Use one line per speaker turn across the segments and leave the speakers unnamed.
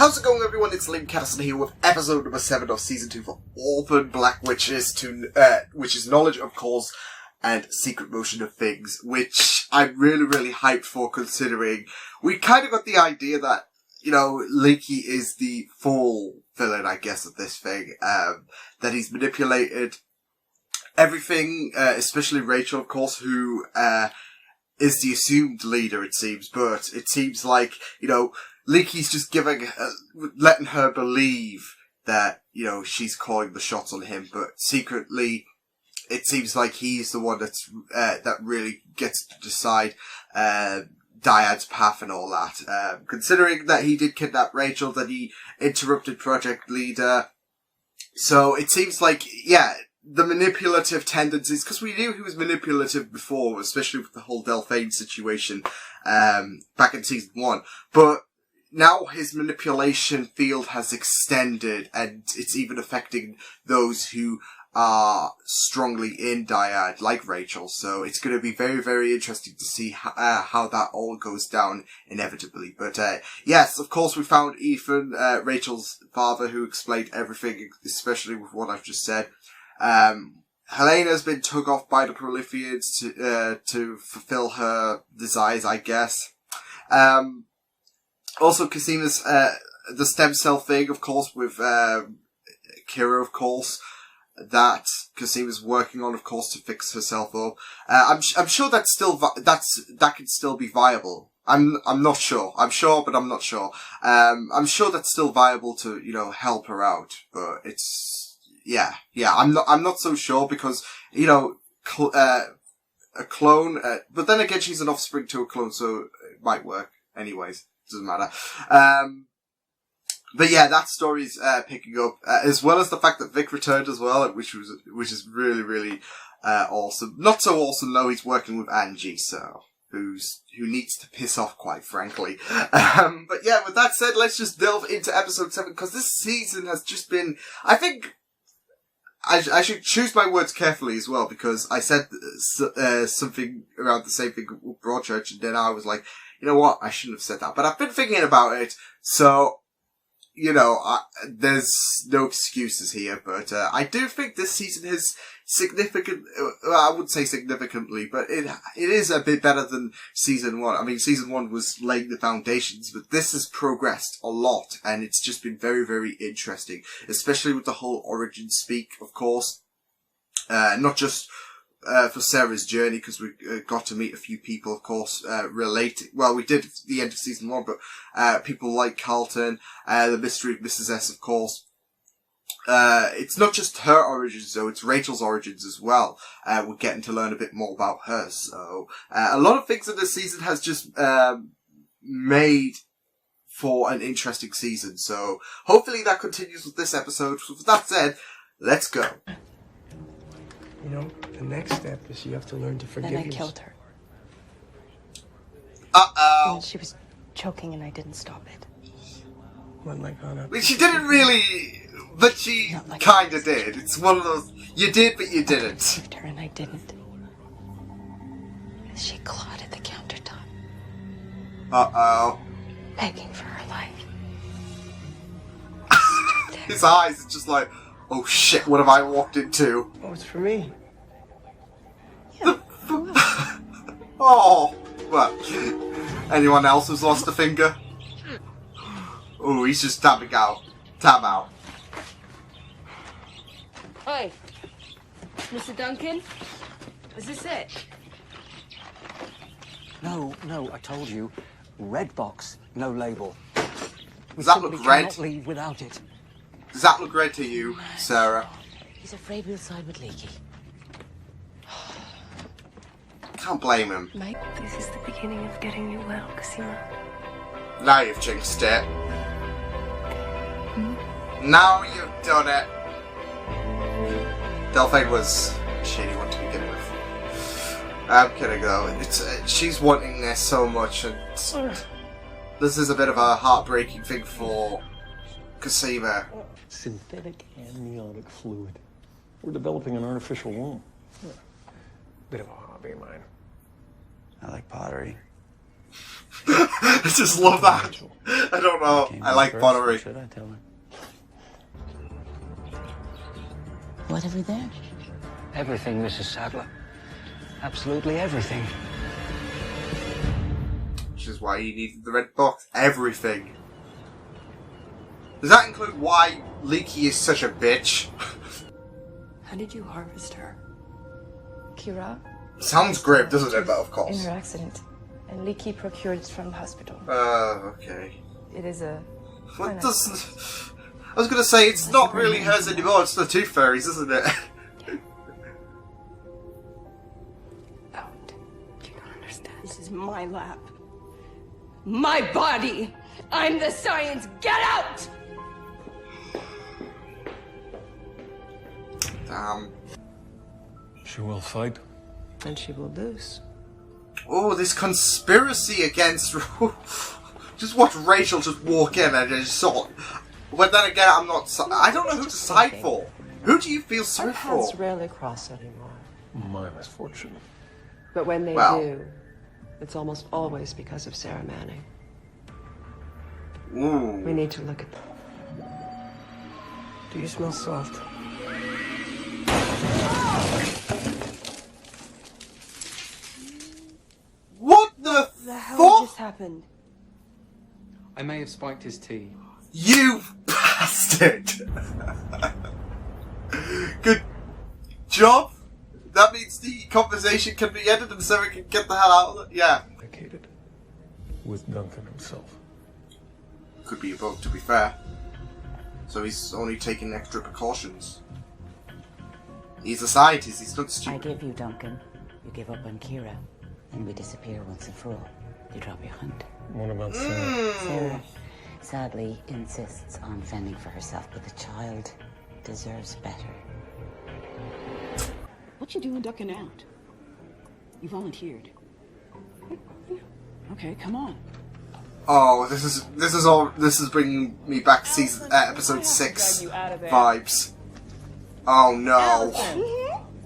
How's it going, everyone? It's Liam Catterson here with episode number 7 of season 2 for Orphan Black, which is knowledge of cause and secret motion of things, which I'm really hyped for, considering we kind of got the idea that, you know, Leekie is the full villain, I guess, of this thing, that he's manipulated everything, especially Rachel, of course, who is the assumed leader, it seems, but it seems like, you know, Leekie's just letting her believe that, you know, she's calling the shots on him, but secretly, it seems like he's the one that's, that really gets to decide, Dyad's path and all that. Considering that he did kidnap Rachel, that he interrupted Project Leader. So it seems like, yeah, the manipulative tendencies, because we knew he was manipulative before, especially with the whole Delphine situation, back in season 1. But now his manipulation field has extended, and it's even affecting those who are strongly in Dyad, like Rachel. So it's going to be very interesting to see how that all goes down inevitably. But yes, of course, we found Ethan, Rachel's father, who explained everything, especially with what I've just said. Helena's been took off by the Prolifians to fulfill her desires, I guess. Also, Casima's, the stem cell thing, of course, with, Kira, of course, that Casima's working on, of course, to fix herself up. I'm sure that's still, that can still be viable. I'm not sure. I'm sure, but I'm not sure. I'm sure that's still viable to, you know, help her out, but it's, yeah, I'm not so sure because, you know, a clone, but then again, she's an offspring to a clone, so it might work anyways. Doesn't matter. But yeah, that story's picking up, as well as the fact that Vic returned as well, which is really awesome. Not so awesome though, he's working with Angie, so who needs to piss off, quite frankly. But yeah, with that said, let's just delve into episode 7, because this season has just been, I think, I should choose my words carefully as well, because I said something around the same thing with Broadchurch, and then I was like, you know what, I shouldn't have said that. But I've been thinking about it, so, you know, there's no excuses here. But I do think this season has I wouldn't say significantly, but it is a bit better than season 1. I mean, season 1 was laying the foundations, but this has progressed a lot, and it's just been very interesting, especially with the whole origin speak, of course. Not just for Sarah's journey, because we got to meet a few people, of course, related. Well, we did at the end of season 1, but people like Carlton, the mystery of Mrs. S, of course. It's not just her origins, though, it's Rachel's origins as well. We're getting to learn a bit more about her, so a lot of things in this season has just made for an interesting season, so hopefully that continues with this episode. So with that said, let's go.
You know, the next step is you have to learn to forgive
Then I
yourself.
killed her.
Uh-oh.
And she was choking and I didn't stop it.
What, like on a...
I mean, she didn't really, but she
Like
kinda did. It's one of those, you did but you didn't.
I saved her and I didn't. As she clawed at the countertop,
Uh-oh.
begging for her life.
His eyes are just like, oh shit, what have I walked into?
Oh, it's for me.
Oh, what? Anyone else who's lost a finger? Oh, he's just tapping out. Tap out.
Oi, Mr. Duncan, is this it?
No, I told you. Red box, no label.
Does that look red?
Cannot leave without it.
Does that look red to you, Sarah?
He's afraid we'll side with Leekie.
Can't blame him.
Mike, this is the beginning of getting you well, Casima.
Now you've jinxed it. Now you've done it. Delphine was a shitty one to begin with. I'm kidding though. She's wanting this so much, and this is a bit of a heartbreaking thing for Casima.
Synthetic amniotic fluid. We're developing an artificial womb.
Bit of a hobby of mine.
I like pottery.
I just love that. I don't know. I like Bonnery.
Should I tell her?
What have we there?
Everything, Mrs. Sadler. Absolutely everything.
Which is why you needed the red box. Everything. Does that include why Leekie is such a bitch?
How did you harvest her?
Kira,
Sounds grim, doesn't it? But of
in
course.
her accident, and Leekie procured it from the hospital.
Okay.
It is a...
What does... I was gonna say, it's not really hers anymore, it's the Tooth Fairies, isn't it?
You don't understand.
This is my lab. My body! I'm the science! Get out!
Damn.
She will fight.
And she will lose.
Oh, this conspiracy against... Just watch Rachel just walk in and just sort... But then again, I'm not... I don't know who to side for. Who do you feel sorry
Our paths
for?
rarely cross anymore.
My misfortune.
But when they
Well.
do, it's almost always because of Sarah Manning. We
Ooh.
need to look at them.
Do you smell soft?
What the
The hell
fuck?
just happened?
I may have spiked his tea.
You bastard! Good job. That means the conversation can be ended and Sarah can get the hell out of it. Yeah.
Communicated with Duncan himself.
Could be a boat, to be fair. So he's only taking extra precautions. He's a scientist, he's not
I
stupid.
give you Duncan. You give up on Kira. And we disappear once and for all. You drop your hunt.
What about Sarah?
Sarah sadly insists on fending for herself, but the child deserves better.
What you doing ducking out? You volunteered. Okay, come on.
Oh, this is bringing me back to episode 6 vibes. Oh no.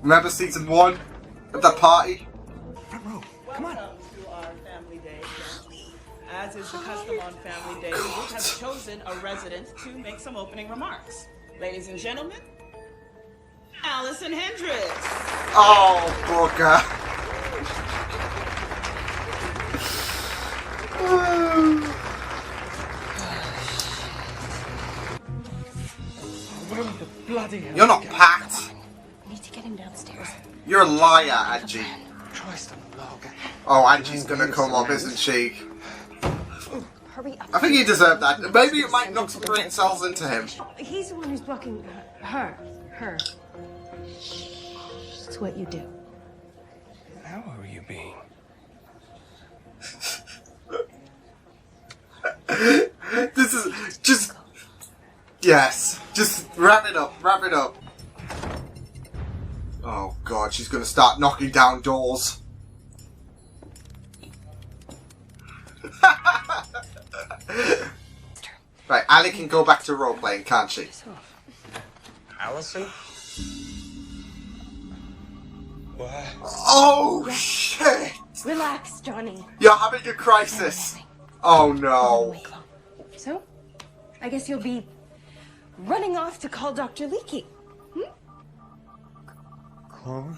Remember season 1? At that party?
As is the custom on Family Day, we have chosen a resident to make some opening remarks. Ladies and gentlemen, Allison Hendricks.
Oh, bugger. You're not packed.
We need to get him downstairs.
You're a liar, Angie.
Christ along.
Oh, Angie's gonna come up, isn't she?
Hurry up.
I think he deserved that. Maybe it might knock some brain cells into him.
He's the one who's blocking her.
It's what you do.
How are you being?
This is just... Yes. Just wrap it up. Oh god, she's gonna start knocking down doors. Right, Ali can go back to role-playing, can't she?
Allison? What?
Oh, shit!
Relax, Johnny.
You're having a crisis. Oh, no.
So, I guess you'll be running off to call Dr. Leekie.
Chloe?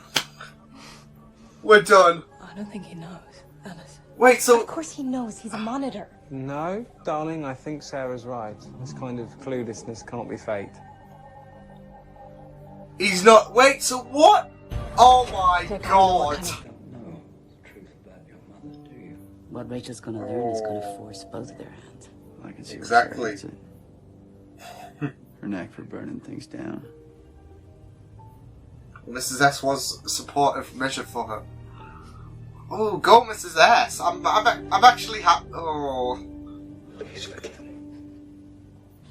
We're done.
I don't think he knows, Alice.
Wait, so...
Of course he knows. He's a monitor.
No, darling, I think Sarah's right. This kind of cluelessness can't be faked.
He's not... Wait, so what? Oh, my God.
No truth about your mother, do you?
What Rachel's gonna learn is gonna force both of their hands.
I can see
Exactly.
where Sarah gets it. Her knack for burning things down.
Mrs. S was a supportive measure for her. Oh, go Mrs. S. I'm actually happy. Oh.
Please forgive me.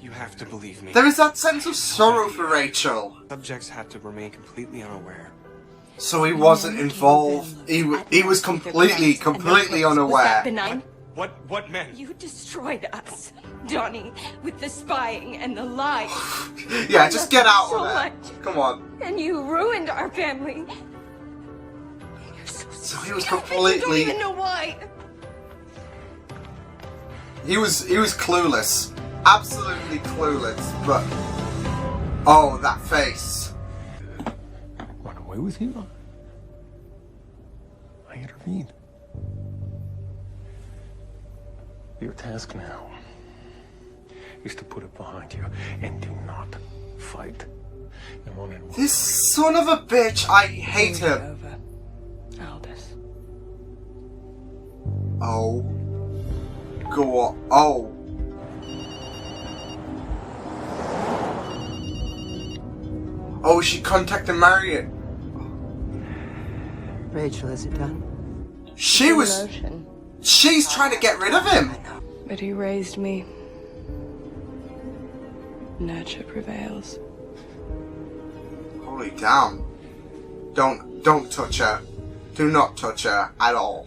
You have to believe me.
There is that sense of sorrow for Rachel.
Subjects had to remain completely unaware.
So he wasn't involved. He was completely
Was that
unaware.
benign?
What men?
You destroyed us, Donnie, with the spying and the lies.
Yeah, just get out
So
of there.
much.
Come on.
And you ruined our family. You're
So he was
stupid. You
completely...
don't even know why.
He was clueless. Absolutely clueless, but... Oh, that face.
Run away with you? I intervened. Your task now is to put it behind you and do not fight.
This son of a bitch, I hate him.
Over. Aldous.
Oh. Go on. Oh. Oh, she contacted Marion.
Rachel, is it done?
She was...
Emotion.
She's trying to get rid of him.
But he raised me. Nurture prevails.
Holy damn. Don't touch her. Do not touch her at all.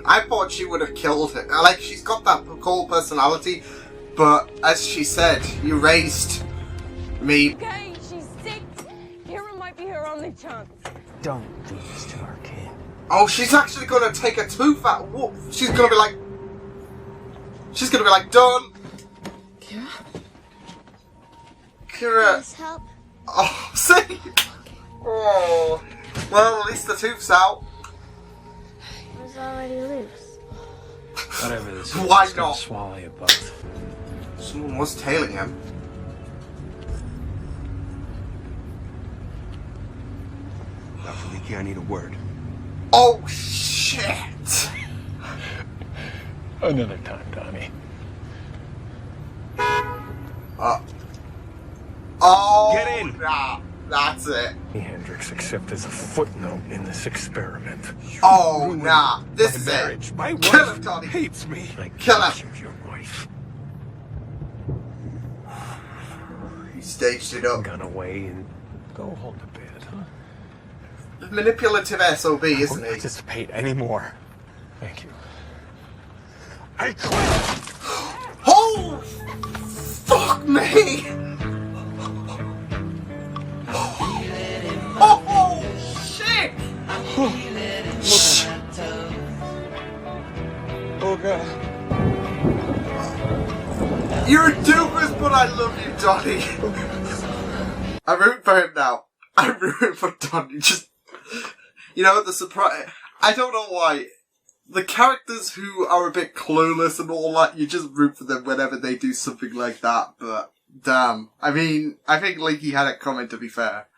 I thought she would have killed her. Like, she's got that cool personality, but as she said, you raised me.
Okay, she's sick. Kira might be her only chance.
Don't do this to our kid.
Oh, she's actually gonna take a tooth out. Whoa. She's gonna be like, done. Kira.
Help.
Oh, see? Oh. Well, at least the tooth's out.
It was already loose.
Whatever this is,
Why
it's gonna
not?
swallow you both.
Someone was tailing him.
Dr. Leekie, I need a word.
Oh, shit.
Another time, Donnie.
Oh,
Get in.
Nah, that's it.
Hendricks, except as a footnote in this experiment.
Oh, nah. This is
marriage.
it.
My
Kill
wife
him, Donnie.
hates me. I
Kill him.
captured your wife.
He staged it up.
Gun away and go home to bed, huh?
Manipulative SOB,
I
isn't
won't
he?
participate anymore. Thank you. I quit.
Oh, fuck me. Oh, shit.
Oh, God.
You're a doofus, but I love you, Donnie. I'm rooting for him now. I'm rooting for Donnie. Just, you know, the surprise. I don't know why. The characters who are a bit clueless and all that, you just root for them whenever they do something like that, but damn. I mean, I think Leekie had it coming, to be fair.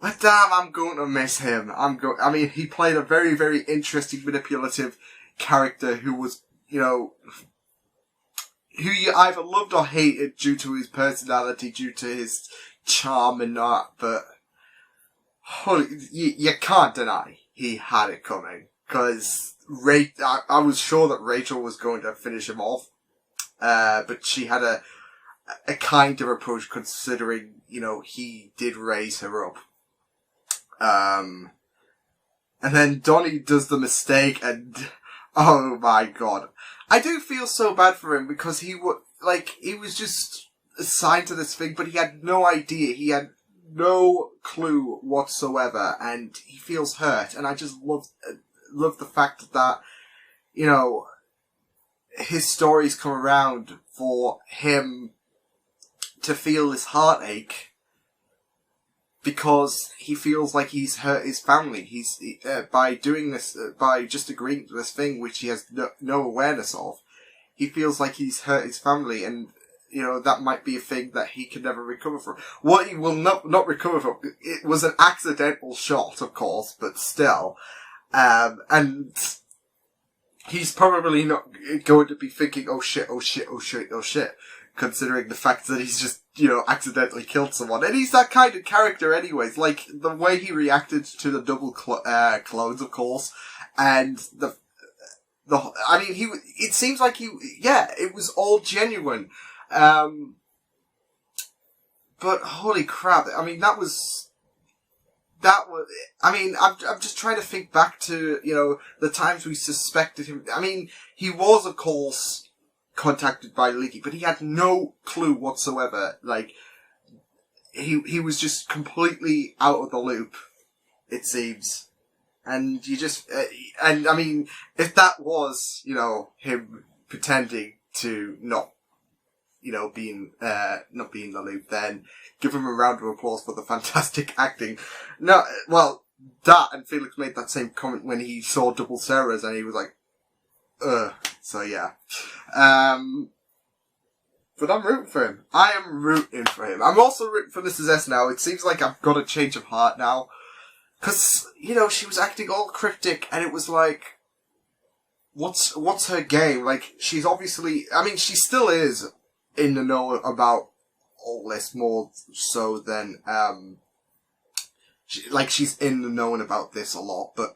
But damn, I'm going to miss him. I mean, he played a very, very interesting, manipulative character who was, you know, who you either loved or hated due to his personality, due to his charm and that, but holy, you can't deny he had it coming. Because I was sure that Rachel was going to finish him off, but she had a kind of approach considering, you know, he did raise her up. And then Donnie does the mistake and, oh my god. I do feel so bad for him because he was just assigned to this thing, but he had no idea. He had no clue whatsoever, and he feels hurt, and I just love the fact that, you know, his stories come around for him to feel this heartache because he feels like he's hurt his family. By doing this, by just agreeing to this thing which he has no awareness of, he feels like he's hurt his family, and, you know, that might be a thing that he can never recover from. What he will not recover from, it was an accidental shot, of course, but still. And he's probably not going to be thinking, oh shit, considering the fact that he's just, you know, accidentally killed someone. And he's that kind of character anyways. Like, the way he reacted to the double clones, of course, and I mean, it seems like it was all genuine. But holy crap, I mean, I mean, I'm just trying to think back to, you know, the times we suspected him. I mean, he was, of course, contacted by Leekie, but he had no clue whatsoever. Like, he was just completely out of the loop. it seems. And you just, and I mean, if that was, him pretending to not being in the loop, then give him a round of applause for the fantastic acting. No, well, that, and Felix made that same comment when he saw Double Sarah's, and he was like, ugh. So yeah. But I'm rooting for him. I am rooting for him. I'm also rooting for Mrs. S now. It seems like I've got a change of heart now. Cause, she was acting all cryptic, and it was like, what's her game? Like, she's obviously, I mean, she still is in the know about all this more so than, she's in the knowing about this a lot, but,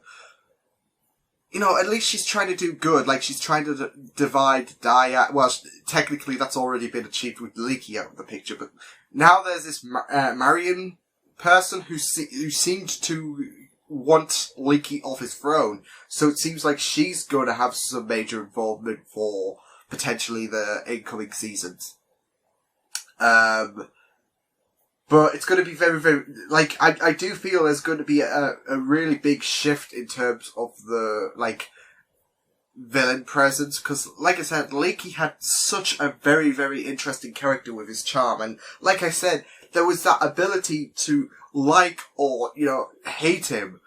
at least she's trying to do good. Like, she's trying to divide Dyad. Well, technically that's already been achieved with Leekie out of the picture, but now there's this Marion person who seemed to want Leekie off his throne. So it seems like she's going to have some major involvement for potentially the incoming seasons. But it's going to be very, very, I do feel there's going to be a really big shift in terms of the, villain presence. Because, like I said, Leekie had such a very, very interesting character with his charm. And, like I said, there was that ability to like or, hate him.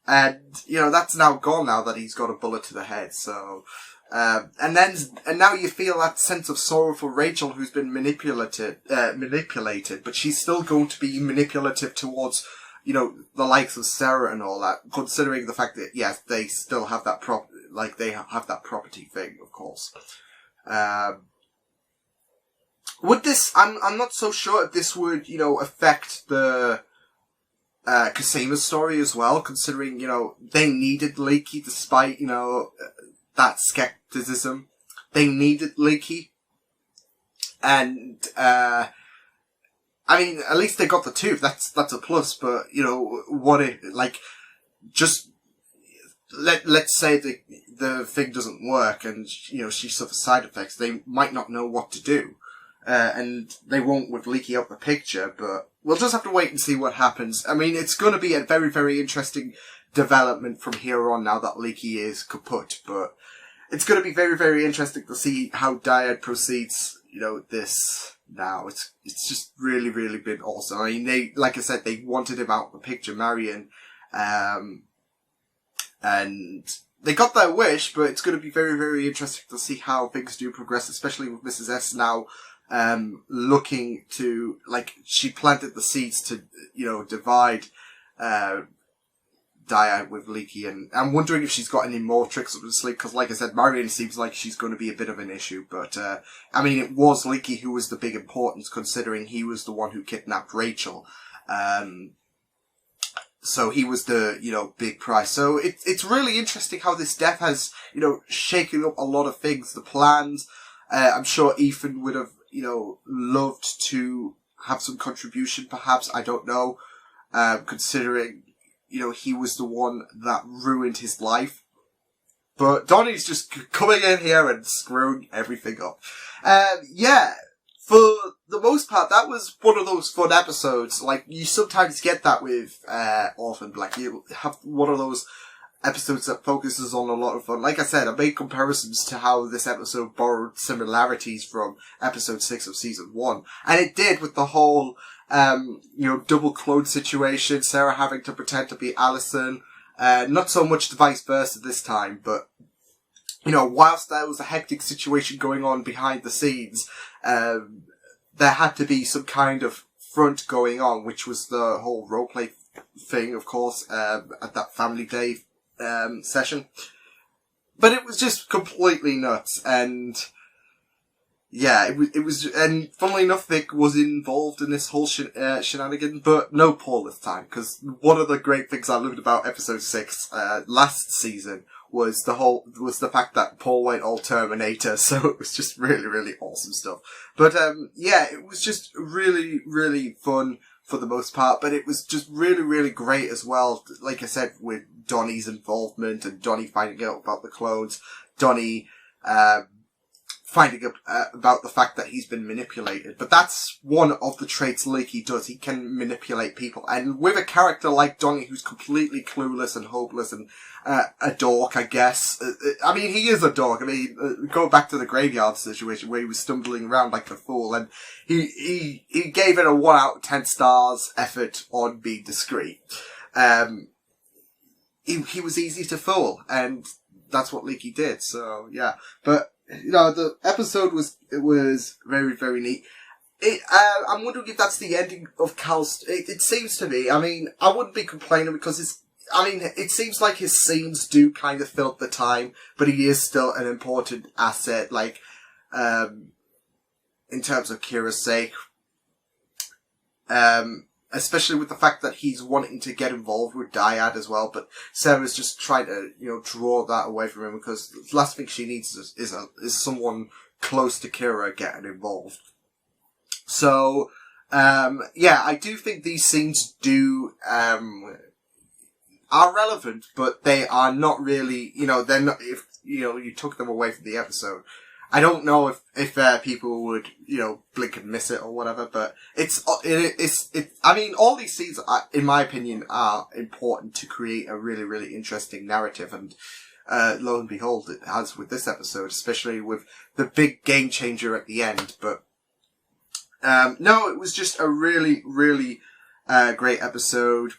And, that's now gone now that he's got a bullet to the head. So, and now you feel that sense of sorrow for Rachel, who's been manipulated, but she's still going to be manipulative towards, the likes of Sarah and all that, considering the fact that, yes, they still have that they have that property thing, of course. Would this, I'm not so sure if this would, affect the, Casima's story as well, considering, they needed Leekie despite, that skepticism. They needed Leekie. And, I mean, at least they got the tooth. That's a plus, but, what if, just, let's say the thing doesn't work and, she suffers side effects. They might not know what to do. And they won't with Leekie out the picture, but we'll just have to wait and see what happens. I mean, it's going to be a very, very interesting development from here on now that Leekie is kaput, but it's going to be very, very interesting to see how Dyad proceeds, this now. It's just really, really been awesome. I mean, like I said, they wanted him out of the picture, Marion, and they got their wish, but it's going to be very, very interesting to see how things do progress, especially with Mrs. S now, looking to, she planted the seeds to, divide, Dyad with Leekie, and I'm wondering if she's got any more tricks up her sleeve, because like I said, Marion seems like she's going to be a bit of an issue, but, I mean, it was Leekie who was the big importance, considering he was the one who kidnapped Rachel, so he was the, big prize. So it's really interesting how this death has, shaken up a lot of things, the plans. I'm sure Ethan would have, loved to have some contribution, perhaps, I don't know, considering, he was the one that ruined his life. But Donnie's just coming in here and screwing everything up. Yeah, for the most part, that was one of those fun episodes. You sometimes get that with Orphan Black. You have one of those episodes that focuses on a lot of fun. Like I said, I made comparisons to how this episode borrowed similarities from episode 6 of season 1. And it did with the whole, double clone situation, Sarah having to pretend to be Allison. Not so much the vice versa this time, but, whilst there was a hectic situation going on behind the scenes, there had to be some kind of front going on, which was the whole roleplay thing, of course, at that family day session. But it was just completely nuts, and yeah, it was, and funnily enough, Vic was involved in this whole shenanigan, but no Paul this time, because one of the great things I loved about episode 6 last season was the fact that Paul went all Terminator, so it was just really, really awesome stuff. But yeah, it was just really, really fun for the most part, but it was just really, really great as well, like I said, with Donnie's involvement and Donnie finding out about the clones, Donnie finding about the fact that he's been manipulated. But that's one of the traits Leekie does. He can manipulate people. And with a character like Donnie, who's completely clueless and hopeless and a dork, I guess. I mean, he is a dork. I mean, go back to the graveyard situation where he was stumbling around like a fool, and he gave it a 1 out of 10 stars effort on being discreet. He was easy to fool, and that's what Leekie did. So yeah, but you know, the episode was very, very neat. I'm wondering if that's the ending of Cal's. It seems to be. I mean, I wouldn't be complaining because it seems like his scenes do kind of fill up the time, but he is still an important asset, like, in terms of Kira's sake. Especially with the fact that he's wanting to get involved with Dyad as well, but Sarah's just trying to, you know, draw that away from him because the last thing she needs is someone close to Kira getting involved. So, yeah, I do think these scenes are relevant, but they are not really, you know, they're not, if, you know, you took them away from the episode. I don't know if people would, you know, blink and miss it or whatever, but I mean, all these scenes, in my opinion, are important to create a really, really interesting narrative, and, lo and behold, it has with this episode, especially with the big game changer at the end, but, no, it was just a really, really, great episode.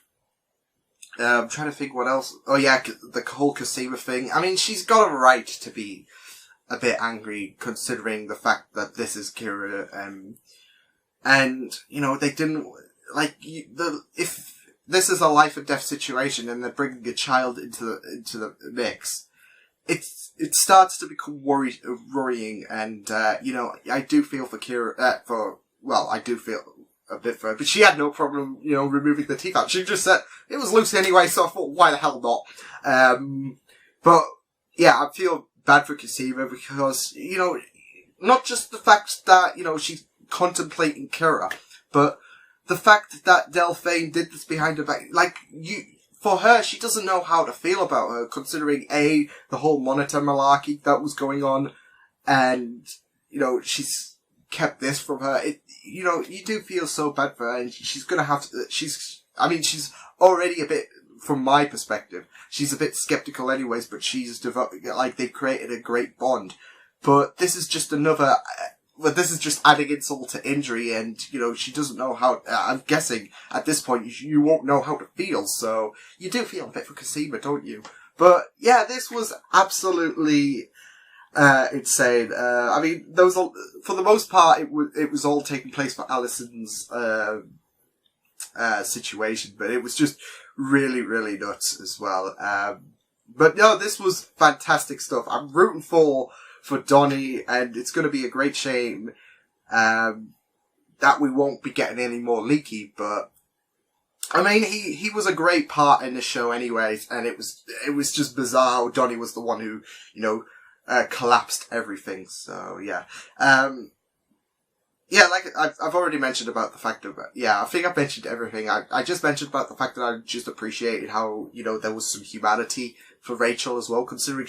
I'm trying to think what else. Oh yeah, the whole Cosima thing. I mean, she's got a right to be a bit angry considering the fact that this is Kira, and, you know, they didn't, like, if this is a life and death situation and they're bringing a child into the mix, it starts to become worrying, and, you know, I do feel for Kira, I do feel a bit for her, but she had no problem, you know, removing the teeth out. She just said it was loose anyway, so I thought, why the hell not? But yeah, I feel bad for Cosima because, you know, not just the fact that, you know, she's contemplating Kira, but the fact that Delphine did this behind her back, like, for her, she doesn't know how to feel about her, considering the whole monitor malarkey that was going on, and, you know, she's kept this from her. You know, you do feel so bad for her, and she's gonna have to, she's already a bit, from my perspective, she's a bit skeptical anyways, but they've created a great bond. But this is just this is just adding insult to injury, and, you know, she doesn't know how, I'm guessing, at this point, you won't know how to feel, so you do feel a bit for Cosima, don't you? But, yeah, this was absolutely insane. I mean, for the most part, it was all taking place for Alison's situation, but it was just really, really nuts as well. But no, this was fantastic stuff. I'm rooting for Donnie, and it's going to be a great shame that we won't be getting any more Leekie, but I mean, he was a great part in the show anyways, and it was just bizarre how Donnie was the one who, you know, collapsed everything. So yeah, yeah, like I've already mentioned about the fact of, I think I've mentioned everything. I just mentioned about the fact that I just appreciated how, you know, there was some humanity for Rachel as well, considering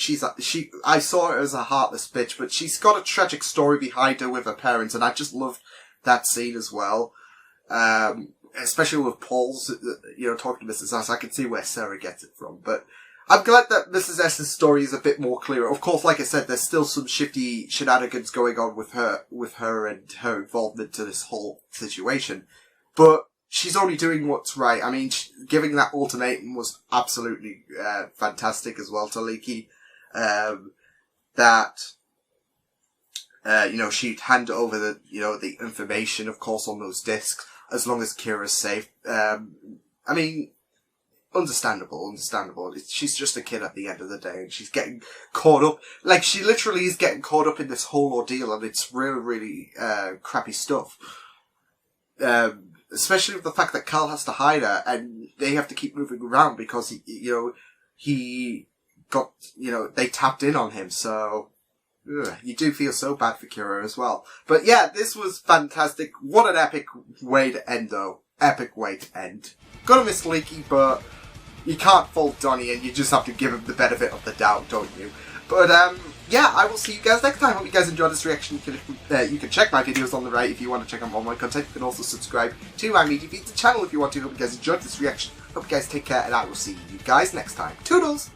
I saw her as a heartless bitch, but she's got a tragic story behind her with her parents, and I just loved that scene as well. Especially with Paul's, you know, talking to Mrs. S. I can see where Sarah gets it from, but I'm glad that Mrs. S's story is a bit more clear. Of course, like I said, there's still some shifty shenanigans going on with her and her involvement to this whole situation. But she's only doing what's right. I mean, giving that ultimatum was absolutely fantastic as well to Leekie. You know, she'd hand over the information, of course, on those discs, as long as Kira's safe. I mean, understandable. She's just a kid at the end of the day, and she's getting caught up. Like, she literally is getting caught up in this whole ordeal, and it's really, really crappy stuff. Especially with the fact that Carl has to hide her, and they have to keep moving around because they tapped in on him. So you do feel so bad for Kira as well. But yeah, this was fantastic. What an epic way to end, though. Epic way to end. Gonna miss Leekie, but you can't fault Donnie, and you just have to give him the benefit of the doubt, don't you? But yeah, I will see you guys next time. Hope you guys enjoyed this reaction. You can check my videos on the right if you want to check out more of my content. You can also subscribe to my media feed, the channel if you want to. Hope you guys enjoyed this reaction. Hope you guys take care, and I will see you guys next time. Toodles!